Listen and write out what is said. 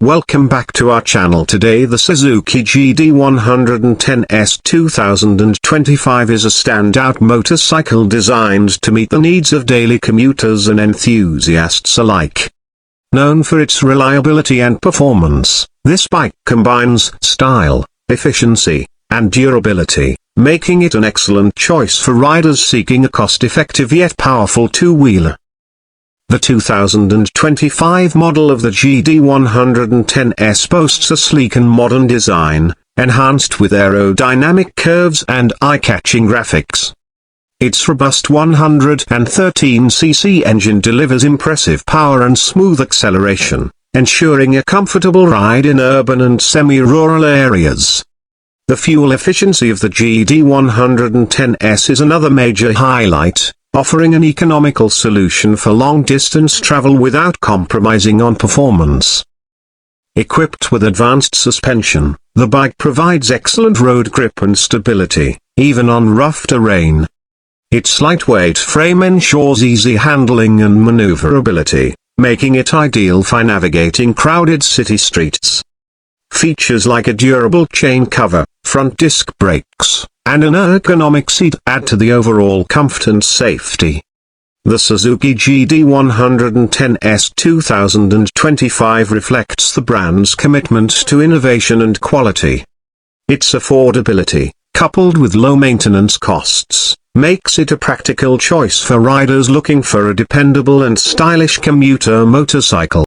Welcome back to our channel. Today the Suzuki GD110S 2025 is a standout motorcycle designed to meet the needs of daily commuters and enthusiasts alike. Known for its reliability and performance, this bike combines style, efficiency, and durability, making it an excellent choice for riders seeking a cost-effective yet powerful two-wheeler. The 2025 model of the GD110S boasts a sleek and modern design, enhanced with aerodynamic curves and eye-catching graphics. Its robust 113cc engine delivers impressive power and smooth acceleration, ensuring a comfortable ride in urban and semi-rural areas. The fuel efficiency of the GD110S is another major highlight, offering an economical solution for long-distance travel without compromising on performance. Equipped with advanced suspension, the bike provides excellent road grip and stability, even on rough terrain. Its lightweight frame ensures easy handling and maneuverability, making it ideal for navigating crowded city streets. Features like a durable chain cover, front disc brakes, and an ergonomic seat add to the overall comfort and safety. The Suzuki GD110S 2025 reflects the brand's commitment to innovation and quality. Its affordability, coupled with low maintenance costs, makes it a practical choice for riders looking for a dependable and stylish commuter motorcycle.